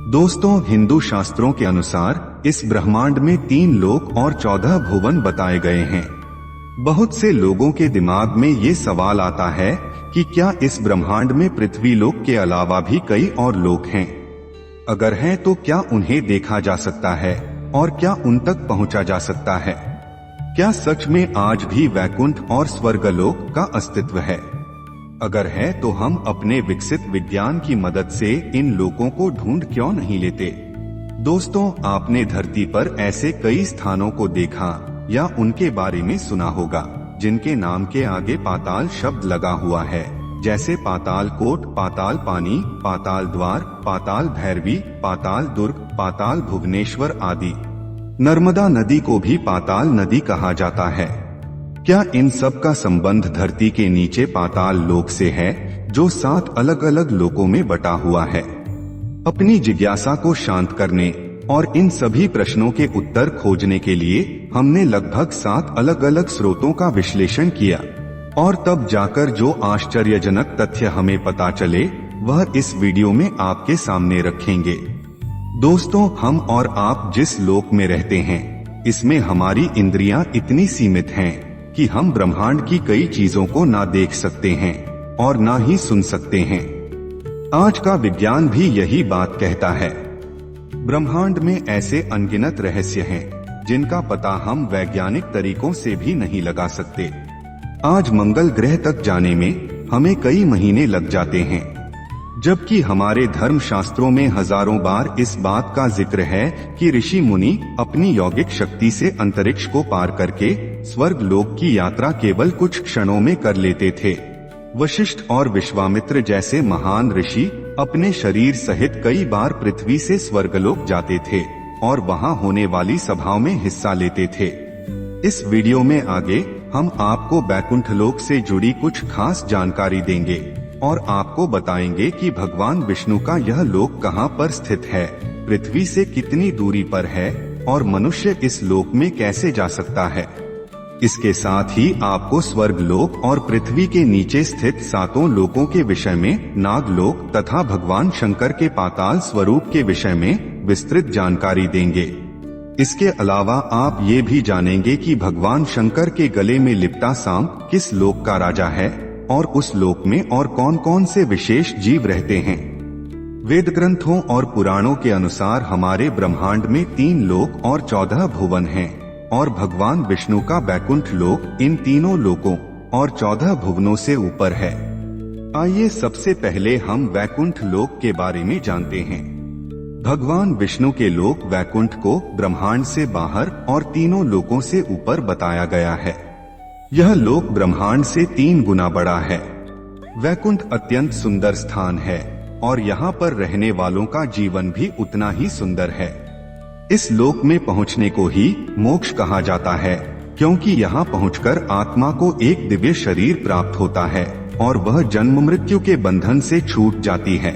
दोस्तों, हिंदू शास्त्रों के अनुसार इस ब्रह्मांड में 3 लोक और 14 भुवन बताए गए हैं। बहुत से लोगों के दिमाग में ये सवाल आता है कि क्या इस ब्रह्मांड में पृथ्वी लोक के अलावा भी कई और लोक हैं? अगर हैं तो क्या उन्हें देखा जा सकता है और क्या उन तक पहुंचा जा सकता है? क्या सच में आज भी वैकुंठ और स्वर्गलोक का अस्तित्व है? अगर है तो हम अपने विकसित विज्ञान की मदद से इन लोकों को ढूंढ क्यों नहीं लेते? दोस्तों, आपने धरती पर ऐसे कई स्थानों को देखा या उनके बारे में सुना होगा जिनके नाम के आगे पाताल शब्द लगा हुआ है, जैसे पाताल कोट, पाताल पानी, पाताल द्वार, पाताल भैरवी, पाताल दुर्ग, पाताल भुवनेश्वर आदि। नर्मदा नदी को भी पाताल नदी कहा जाता है। क्या इन सब का संबंध धरती के नीचे पाताल लोक से है, जो 7 अलग अलग लोकों में बटा हुआ है? अपनी जिज्ञासा को शांत करने और इन सभी प्रश्नों के उत्तर खोजने के लिए हमने लगभग 7 अलग अलग स्रोतों का विश्लेषण किया और तब जाकर जो आश्चर्यजनक तथ्य हमें पता चले वह इस वीडियो में आपके सामने रखेंगे। दोस्तों, हम और आप जिस लोक में रहते हैं, इसमें हमारी इंद्रियां इतनी सीमित हैं कि हम ब्रह्मांड की कई चीजों को ना देख सकते हैं और ना ही सुन सकते हैं। आज का विज्ञान भी यही बात कहता है। ब्रह्मांड में ऐसे अनगिनत रहस्य हैं जिनका पता हम वैज्ञानिक तरीकों से भी नहीं लगा सकते। आज मंगल ग्रह तक जाने में हमें कई महीने लग जाते हैं, जबकि हमारे धर्म शास्त्रों में हजारों बार इस बात का जिक्र है कि ऋषि मुनि अपनी यौगिक शक्ति से अंतरिक्ष को पार करके स्वर्ग लोक की यात्रा केवल कुछ क्षणों में कर लेते थे। वशिष्ठ और विश्वामित्र जैसे महान ऋषि अपने शरीर सहित कई बार पृथ्वी से स्वर्गलोक जाते थे और वहां होने वाली सभाओं में हिस्सा लेते थे। इस वीडियो में आगे हम आपको वैकुंठ लोक से जुड़ी कुछ खास जानकारी देंगे और आपको बताएंगे कि भगवान विष्णु का यह लोक कहां पर स्थित है, पृथ्वी से कितनी दूरी पर है और मनुष्य इस लोक में कैसे जा सकता है। इसके साथ ही आपको स्वर्ग लोक और पृथ्वी के नीचे स्थित 7 लोकों के विषय में, नागलोक तथा भगवान शंकर के पाताल स्वरूप के विषय में विस्तृत जानकारी देंगे। इसके अलावा आप ये भी जानेंगे कि भगवान शंकर के गले में लिपटा सांप किस लोक का राजा है और उस लोक में और कौन कौन से विशेष जीव रहते हैं। वेद ग्रंथों और पुराणों के अनुसार हमारे ब्रह्मांड में 3 लोक और 14 भुवन हैं और भगवान विष्णु का वैकुंठ लोक इन तीनों लोकों और 14 भुवनों से ऊपर है। आइए सबसे पहले हम वैकुंठ लोक के बारे में जानते हैं। भगवान विष्णु के लोक वैकुंठ को ब्रह्मांड से बाहर और तीनों लोकों से ऊपर बताया गया है। यह लोक ब्रह्मांड से 3 गुना बड़ा है। वैकुंठ अत्यंत सुंदर स्थान है और यहाँ पर रहने वालों का जीवन भी उतना ही सुंदर है। इस लोक में पहुँचने को ही मोक्ष कहा जाता है, क्योंकि यहाँ पहुंचकर आत्मा को एक दिव्य शरीर प्राप्त होता है और वह जन्म मृत्यु के बंधन से छूट जाती है।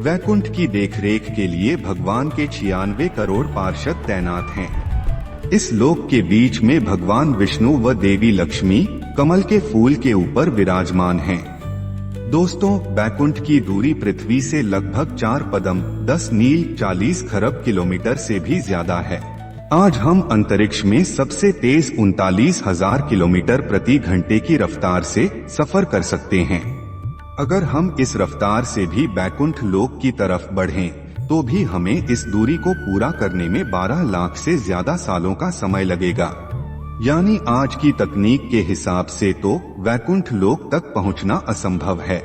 वैकुंठ की देखरेख के लिए भगवान के 96 करोड़ पार्षद तैनात हैं। इस लोक के बीच में भगवान विष्णु व देवी लक्ष्मी कमल के फूल के ऊपर विराजमान हैं। दोस्तों, वैकुंठ की दूरी पृथ्वी से लगभग 4 पदम 10 मील 40 खरब किलोमीटर से भी ज्यादा है। आज हम अंतरिक्ष में सबसे तेज 39,000 किलोमीटर प्रति घंटे की रफ्तार से सफर कर सकते हैं। अगर हम इस रफ्तार से भी वैकुंठ लोक की तरफ बढ़ें, तो भी हमें इस दूरी को पूरा करने में 12 लाख से ज्यादा सालों का समय लगेगा। यानी आज की तकनीक के हिसाब से तो वैकुंठ लोक तक पहुंचना असंभव है।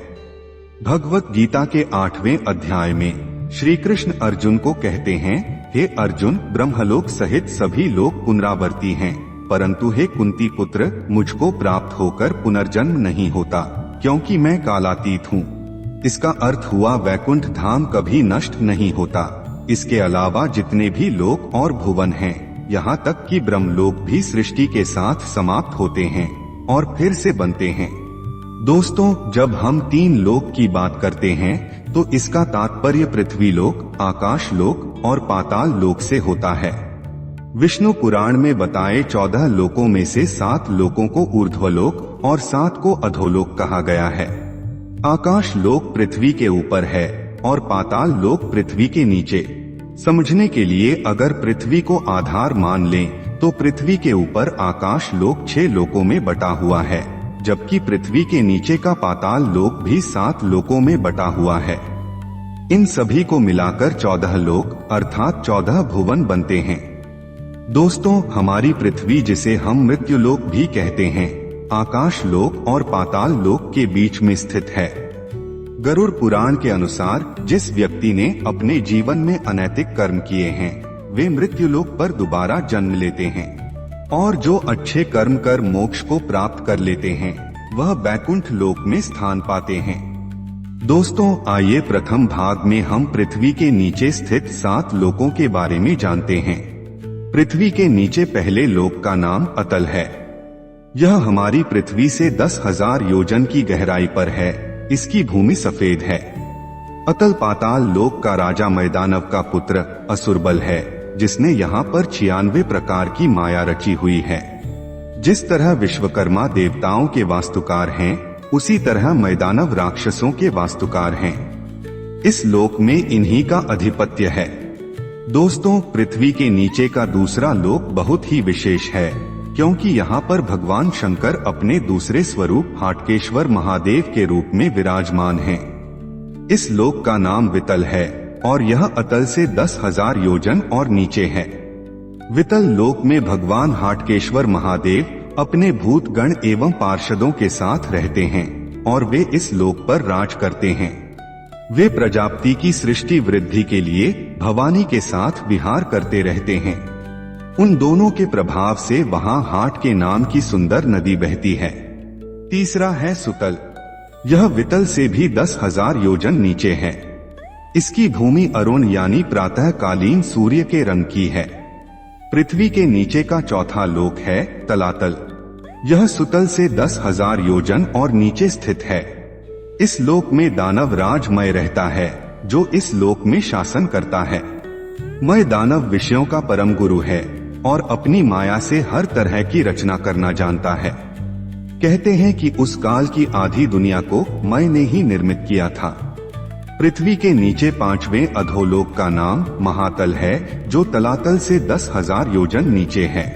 भगवत गीता के 8वें अध्याय में श्री कृष्ण अर्जुन को कहते हैं, हे अर्जुन, ब्रह्मलोक सहित सभी लोक पुनरावर्ती हैं, परंतु हे कुंती पुत्र, मुझको प्राप्त होकर पुनर्जन्म नहीं होता, क्योंकि मैं कालातीत हूँ। इसका अर्थ हुआ वैकुंठ धाम कभी नष्ट नहीं होता। इसके अलावा जितने भी लोक और भुवन हैं, यहाँ तक कि ब्रह्मलोक भी सृष्टि के साथ समाप्त होते हैं और फिर से बनते हैं। दोस्तों, जब हम 3 लोक की बात करते हैं तो इसका तात्पर्य पृथ्वी लोक, आकाश लोक और पाताल लोक से होता है। विष्णु पुराण में बताए 14 लोकों में से 7 लोकों को ऊर्ध्वलोक और 7 को अधोलोक कहा गया है। आकाश लोक पृथ्वी के ऊपर है और पाताल लोक पृथ्वी के नीचे। समझने के लिए अगर पृथ्वी को आधार मान लें तो पृथ्वी के ऊपर आकाश लोक 6 लोकों में बटा हुआ है, जबकि पृथ्वी के नीचे का पाताल लोक भी 7 लोकों में बटा हुआ है। इन सभी को मिलाकर 14 लोक अर्थात 14 भुवन बनते हैं। दोस्तों, हमारी पृथ्वी जिसे हम मृत्युलोक भी कहते हैं, आकाश लोक और पाताल लोक के बीच में स्थित है। गरुड़ पुराण के अनुसार जिस व्यक्ति ने अपने जीवन में अनैतिक कर्म किए हैं वे मृत्युलोक पर दोबारा जन्म लेते हैं, और जो अच्छे कर्म कर मोक्ष को प्राप्त कर लेते हैं वह बैकुंठ लोक में स्थान पाते हैं। दोस्तों, आइए प्रथम भाग में हम पृथ्वी के नीचे स्थित 7 लोकों के बारे में जानते हैं। पृथ्वी के नीचे पहले लोक का नाम अतल है। यह हमारी पृथ्वी से 10,000 योजन की गहराई पर है। इसकी भूमि सफेद है। अतल पाताल लोक का राजा मैदानव का पुत्र असुरबल है, जिसने यहाँ पर 96 प्रकार की माया रची हुई है। जिस तरह विश्वकर्मा देवताओं के वास्तुकार हैं, उसी तरह मैदानव राक्षसों के वास्तुकार हैं। इस लोक में इन्हीं का अधिपत्य है। दोस्तों, पृथ्वी के नीचे का दूसरा लोक बहुत ही विशेष है, क्योंकि यहाँ पर भगवान शंकर अपने दूसरे स्वरूप हाटकेश्वर महादेव के रूप में विराजमान हैं। इस लोक का नाम वितल है और यह अतल से 10,000 योजन और नीचे है। वितल लोक में भगवान हाटकेश्वर महादेव अपने भूत गण एवं पार्षदों के साथ रहते हैं और वे इस लोक पर राज करते हैं। वे प्रजापति की सृष्टि वृद्धि के लिए भवानी के साथ विहार करते रहते हैं। उन दोनों के प्रभाव से वहां हाट के नाम की सुंदर नदी बहती है। तीसरा है सुतल। यह वितल से भी 10,000 योजन नीचे है। इसकी भूमि अरुण यानी प्रातःकालीन सूर्य के रंग की है। पृथ्वी के नीचे का चौथा लोक है तलातल। यह सुतल से 10,000 योजन और नीचे स्थित है। इस लोक में दानव राज मय रहता है, जो इस लोक में शासन करता है। मय दानव विषयों का परम गुरु है और अपनी माया से हर तरह की रचना करना जानता है। कहते हैं कि उस काल की आधी दुनिया को मय ने ही निर्मित किया था। पृथ्वी के नीचे 5वें अधोलोक का नाम महातल है, जो तलातल से 10,000 योजन नीचे है।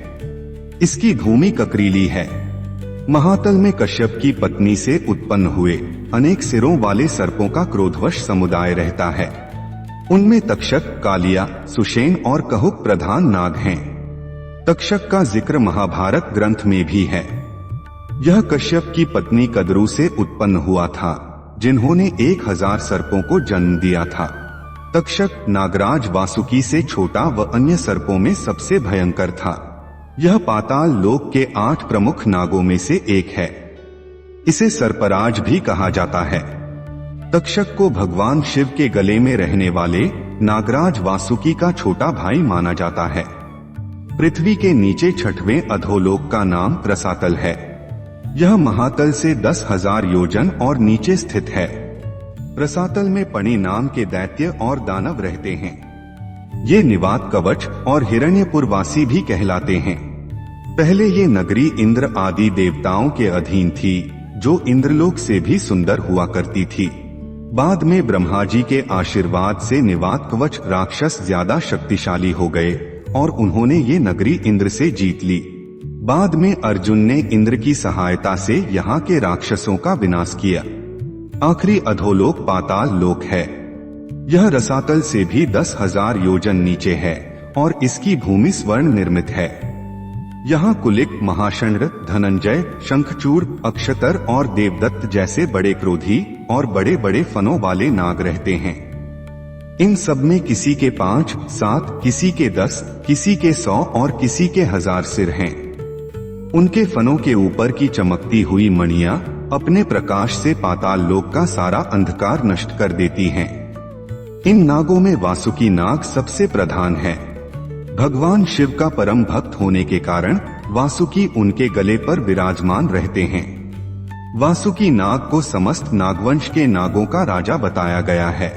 इसकी भूमि ककरीली है। महातल में कश्यप की पत्नी से उत्पन्न हुए अनेक सिरों वाले सर्पों का क्रोधवश समुदाय रहता है। उनमें तक्षक, कालिया, सुषेण और कहुक प्रधान नाग हैं। तक्षक का जिक्र महाभारत ग्रंथ में भी है। यह कश्यप की पत्नी कद्रू से उत्पन्न हुआ था, जिन्होंने 1000 सर्पों को जन्म दिया था। तक्षक नागराज वासुकी से छोटा व अन्य सर्पों में सबसे भयंकर था। यह पाताल लोक के 8 प्रमुख नागों में से एक है। इसे सर्पराज भी कहा जाता है। तक्षक को भगवान शिव के गले में रहने वाले नागराज वासुकी का छोटा भाई माना जाता है। पृथ्वी के नीचे 6वें अधोलोक का नाम रसातल है। यह महातल से 10,000 योजन और नीचे स्थित है। रसातल में पणि नाम के दैत्य और दानव रहते हैं। ये निवात कवच और हिरण्यपुरवासी भी कहलाते हैं। पहले ये नगरी इंद्र आदि देवताओं के अधीन थी, जो इंद्रलोक से भी सुंदर हुआ करती थी। बाद में ब्रह्मा जी के आशीर्वाद से निवात कवच राक्षस ज्यादा शक्तिशाली हो गए और उन्होंने ये नगरी इंद्र से जीत ली। बाद में अर्जुन ने इंद्र की सहायता से यहाँ के राक्षसों का विनाश किया। आखिरी अधोलोक पाताल लोक है। यह रसातल से भी 10,000 योजन नीचे है और इसकी भूमि स्वर्ण निर्मित है। यहाँ कुलिक, महाशंड, धनंजय, शंखचूड़, अक्षतर और देवदत्त जैसे बड़े क्रोधी और बड़े बड़े फनों वाले नाग रहते हैं। इन सब में किसी के 5, 7, किसी के 10, किसी के 100 और किसी के 1000 सिर हैं। उनके फनों के ऊपर की चमकती हुई मणियां अपने प्रकाश से पाताल लोक का सारा अंधकार नष्ट कर देती हैं। इन नागों में वासुकी नाग सबसे प्रधान है। भगवान शिव का परम भक्त होने के कारण वासुकी उनके गले पर विराजमान रहते हैं। वासुकी नाग को समस्त नागवंश के नागों का राजा बताया गया है।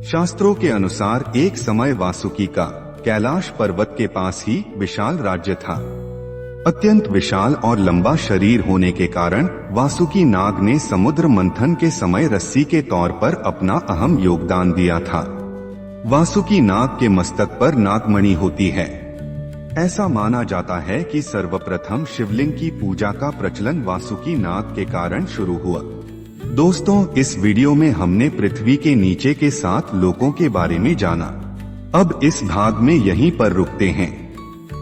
शास्त्रों के अनुसार एक समय वासुकी का कैलाश पर्वत के पास ही विशाल राज्य था। अत्यंत विशाल और लंबा शरीर होने के कारण वासुकी नाग ने समुद्र मंथन के समय रस्सी के तौर पर अपना अहम योगदान दिया था। वासुकी नाग के मस्तक पर नागमणि होती है। ऐसा माना जाता है कि सर्वप्रथम शिवलिंग की पूजा का प्रचलन वासुकी नाग के कारण शुरू हुआ। दोस्तों, इस वीडियो में हमने पृथ्वी के नीचे के 7 लोकों के बारे में जाना। अब इस भाग में यहीं पर रुकते हैं।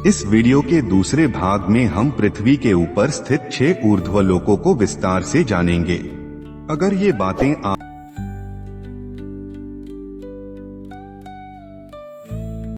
इस वीडियो के दूसरे भाग में हम पृथ्वी के ऊपर स्थित 6 ऊर्ध्व लोकों को विस्तार से जानेंगे। अगर ये बातें आप